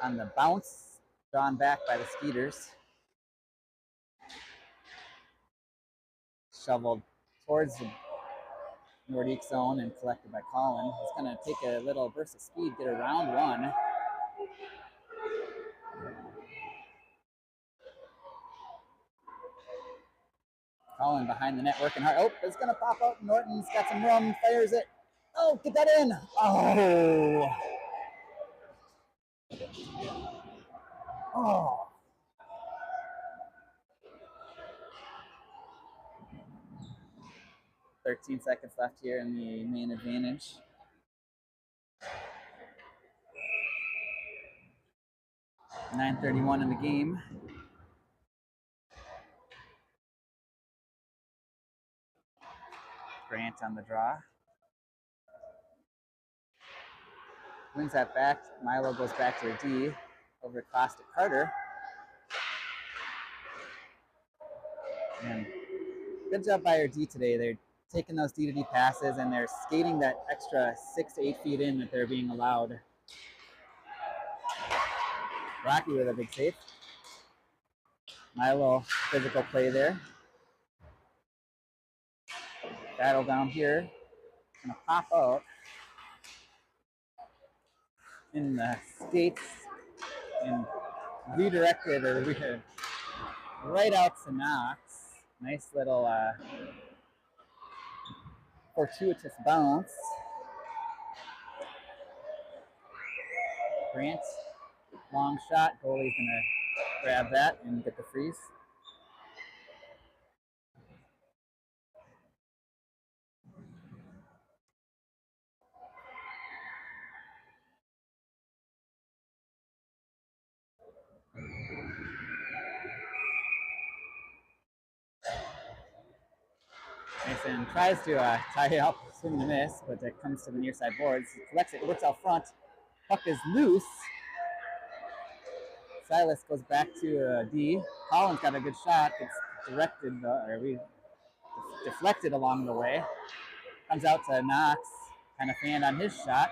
on the bounce, drawn back by the Skeeters. Shoveled towards the Nordique zone and collected by Colin. He's going to take a little burst of speed, get around one. Colin behind the net, working hard. Oh, it's going to pop out. Norton's got some room, fires it. Oh, get that in. Oh. Oh. "13 seconds left here in the main advantage. .9:31 in the game. Grant on the draw. Wins that back. Milo goes back to a D. Over across to Carter. And good job by our D today. They're taking those D to D passes and they're skating that extra 6 to 8 feet in that they're being allowed. Rocky with a big save. Milo, physical play there. Battle down here. Gonna pop out in the skates and redirected or right out to Knox. Nice little fortuitous bounce. Grant, long shot. Goalie's gonna grab that and get the freeze. Mason tries to tie it up, swing and a miss, but it comes to the near side boards. He collects it, works out front. Puck is loose. Silas goes back to D. Collins got a good shot. Gets directed, deflected along the way. Comes out to Knox, kind of fanned on his shot.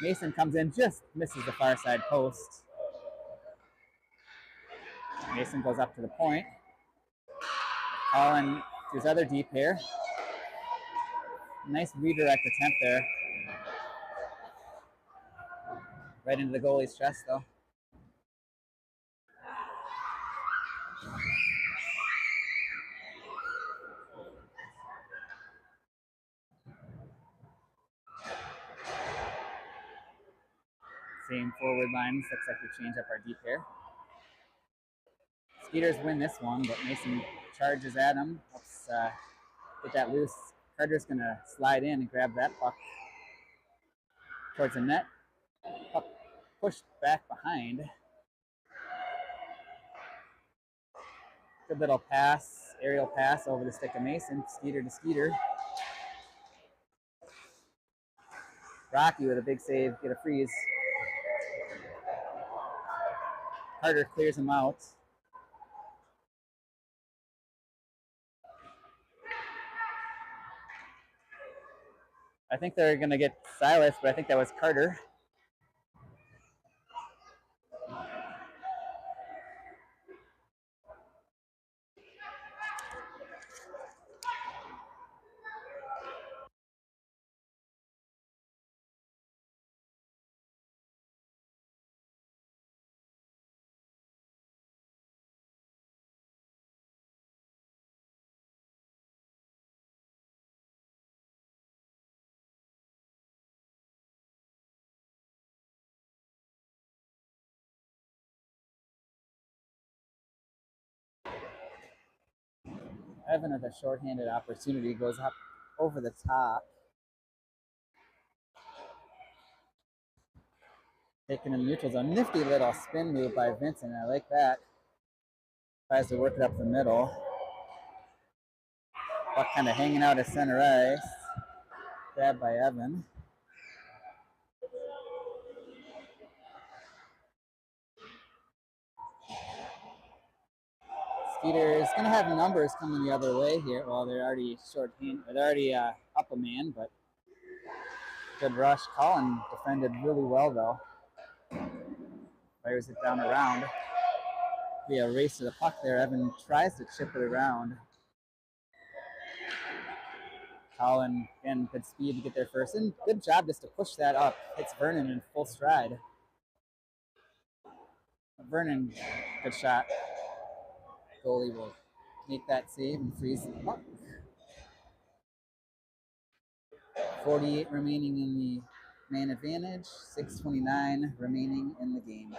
Mason comes in, just misses the far side post. Mason goes up to the point. Colin to his other deep pair. Nice redirect attempt there. Right into the goalie's chest, though. Same forward lines. Looks like we change up our deep pair. Skeeters win this one, but Mason charges at him. Helps get that loose. Carter's going to slide in and grab that puck towards the net. Puck pushed back behind. Good little pass, aerial pass over the stick of Mason. Skeeter to Skeeter. Rocky with a big save, get a freeze. Carter clears him out. I think they're going to get Silas, but I think that was Carter. Evan with a shorthanded opportunity goes up over the top. Taking in the neutral zone. Nifty little spin move by Vincent. I like that. Tries to work it up the middle. Puck kind of hanging out at center ice. Grabbed by Evan. Skeeters gonna have numbers coming the other way here. Well, they're already they're already up a man, but good rush. Colin defended really well though. Fires it down around. Be a race to the puck there. Evan tries to chip it around. Colin, again, good speed to get there first. And good job just to push that up. Hits Vernon in full stride. Vernon, good shot. Goalie will make that save and freeze the puck. 48 remaining in the man advantage. 6:29 remaining in the game.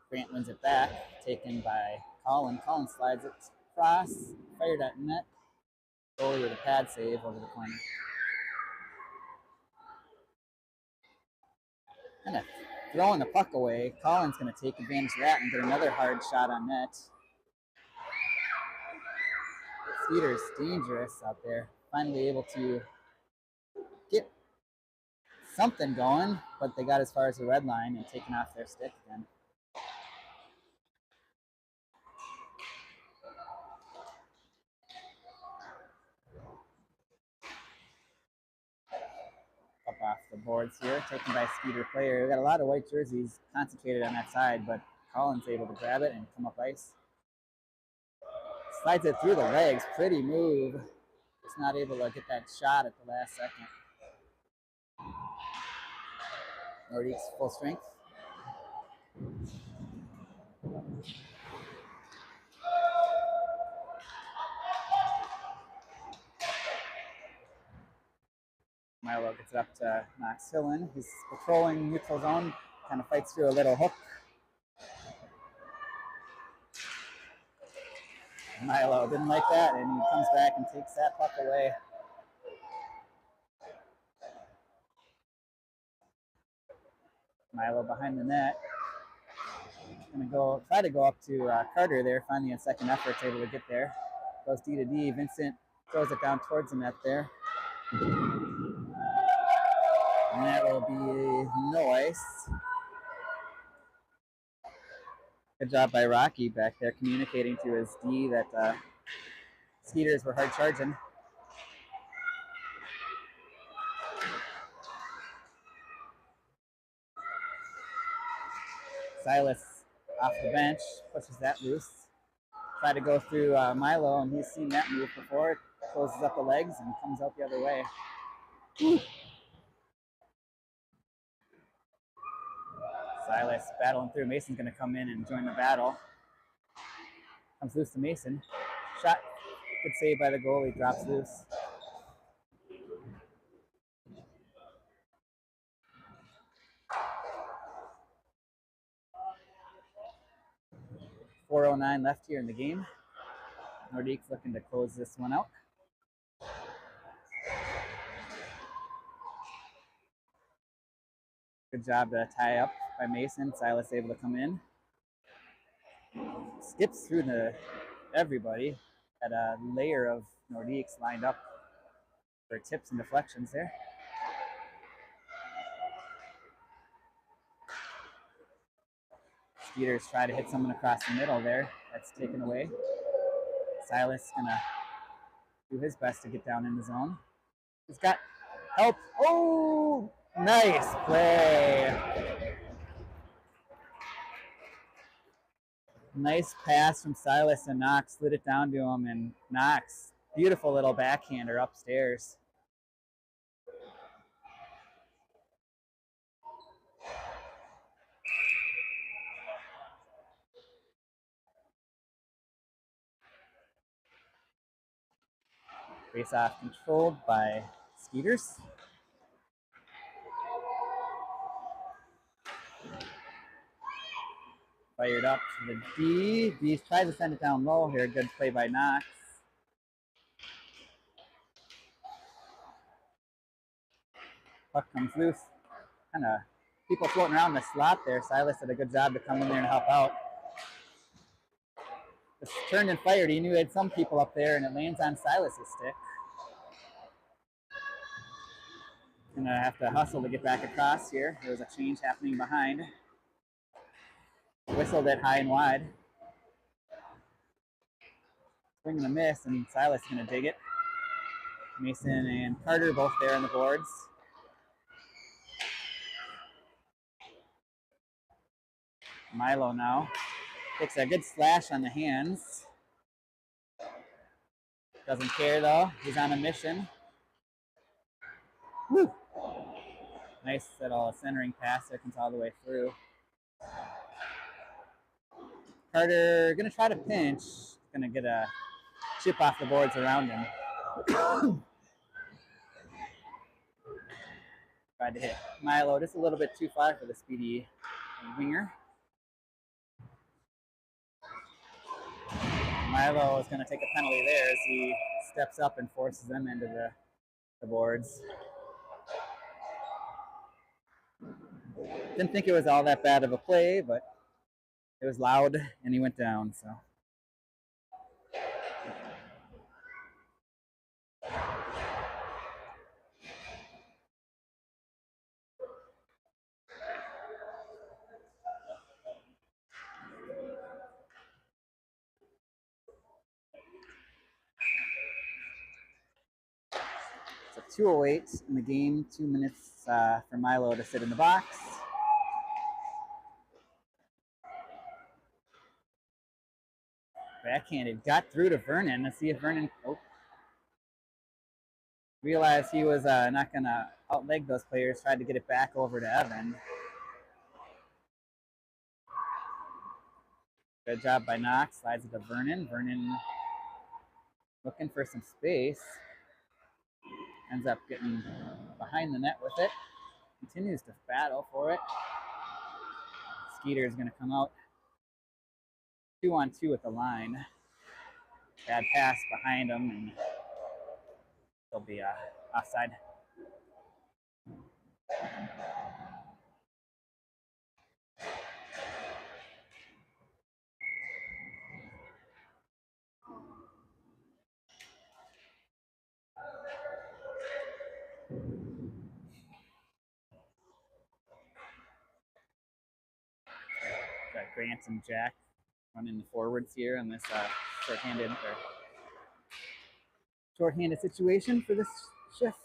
Grant wins it back, taken by Colin. Colin slides it across, fired at net. Goalie with a pad save over the corner. Kind of throwing the puck away. Colin's going to take advantage of that and get another hard shot on net. Skeeters dangerous out there. Finally able to get something going, but they got as far as the red line and taken off their stick again. Up off the boards here, taken by Skeeter player. We got a lot of white jerseys concentrated on that side, but Colin's able to grab it and come up ice. Slides it through the legs, pretty move. Just not able to get that shot at the last second. Nordiques full strength. Milo gets it up to Max Hillen. He's patrolling neutral zone, kind of fights through a little hook. Milo didn't like that, and he comes back and takes that puck away. Milo behind the net. Gonna try to go up to Carter there, finally in second effort, able to get there. Goes D to D. Vincent throws it down towards the net there. And that will be no ice. Good job by Rocky back there communicating to his D that Skeeters were hard charging. Silas off the bench, pushes that loose. Try to go through Milo, and he's seen that move before. Closes up the legs and comes out the other way. Silas battling through. Mason's going to come in and join the battle. Comes loose to Mason. Shot. Good save by the goalie. Drops loose. .409 left here in the game. Nordiques looking to close this one out. Good job to tie up by Mason. Silas able to come in. Skips through everybody. Got a layer of Nordiques lined up for tips and deflections there. Skeeters try to hit someone across the middle there. That's taken away. Silas gonna do his best to get down in the zone. He's got help. Oh, nice play. Nice pass from Silas, and Knox slid it down to him, and Knox, beautiful little backhander upstairs. Face off controlled by Skeeters. Fired up to the D. D tries to send it down low here. Good play by Knox. Puck comes loose. Kind of people floating around the slot there. Silas did a good job to come in there and help out. Just turned and fired. He knew he had some people up there, and it lands on Silas's stick. Gonna have to hustle to get back across here. There was a change happening behind. Whistled it high and wide. Swing and a miss, and Silas is gonna dig it. Mason and Carter both there on the boards. Milo now takes a good slash on the hands. Doesn't care though. He's on a mission. Woo! Nice little centering pass there, comes all the way through. Carter gonna try to pinch. Gonna get a chip off the boards around him. Tried to hit Milo just a little bit too far for the speedy winger. Milo is gonna take a penalty there as he steps up and forces them into the boards. Didn't think it was all that bad of a play, but it was loud and he went down, so. So 2:08 in the game, 2 minutes for Milo to sit in the box. Backhanded, got through to Vernon. Let's see if Vernon realized he was not going to outleg those players. Tried to get it back over to Evan. Good job by Knox. Slides it to Vernon. Vernon looking for some space. Ends up getting behind the net with it. Continues to battle for it. Skeeter is going to come out. 2-on-2 at the line. Bad pass behind him, and he'll be offside. Got Grant and Jack running the forwards here on this shorthanded situation for this shift.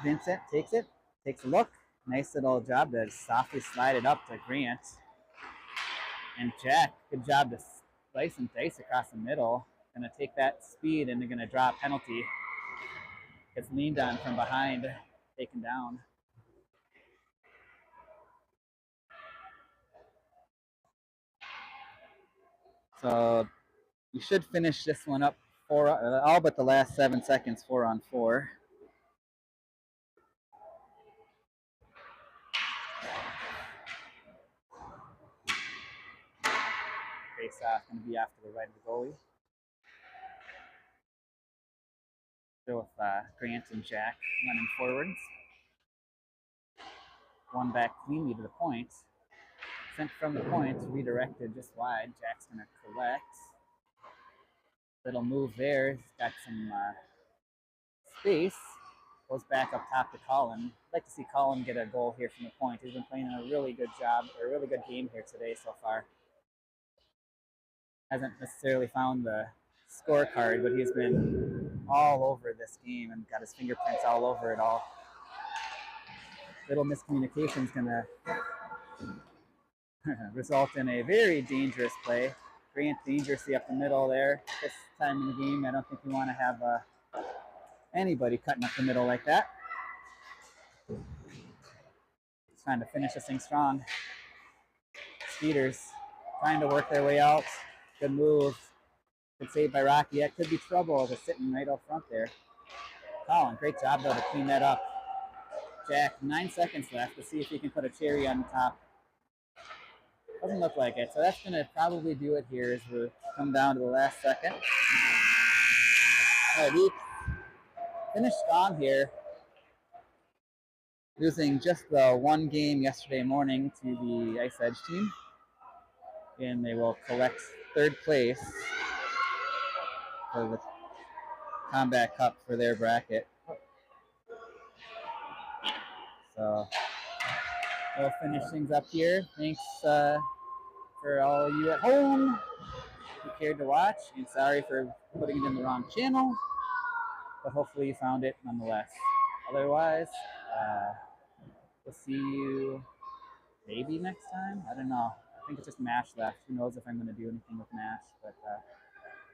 Vincent takes it, takes a look. Nice little job to softly slide it up to Grant. And Jack, good job to slice and dice across the middle. Gonna take that speed and they're gonna draw a penalty. Gets leaned on from behind, taken down. So you should finish this one up all but the last 7 seconds, 4-on-4. Face off going to be off to the right of the goalie. So with Grant and Jack running forwards. One back cleanly to the point. Sent from the point, redirected just wide. Jack's going to collect. Little move there. He's got some space. Goes back up top to Colin. I'd like to see Colin get a goal here from the point. He's been playing a really good job, or a really good game here today so far. Hasn't necessarily found the scorecard, but he's been all over this game and got his fingerprints all over it all. Little miscommunication is going to result in a very dangerous play. Grant dangerously up the middle there. This time in the game, I don't think you want to have anybody cutting up the middle like that. Just trying to finish this thing strong. Skeeters trying to work their way out. Good move. Good save by Rocky. That could be trouble just sitting right up front there. Colin, great job though to clean that up. Jack, 9 seconds left to see if he can put a cherry on the top. Doesn't look like it. So that's going to probably do it here as we come down to the last second. Nordiques finished strong here, losing just the one game yesterday morning to the Ice Edge team. And they will collect third place for the Combat Cup for their bracket. So we'll finish things up here. Thanks for all you at home who cared to watch, and sorry for putting it in the wrong channel, but hopefully you found it nonetheless. Otherwise, we'll see you maybe next time. I don't know. I think it's just MASH left. Who knows if I'm going to do anything with MASH, but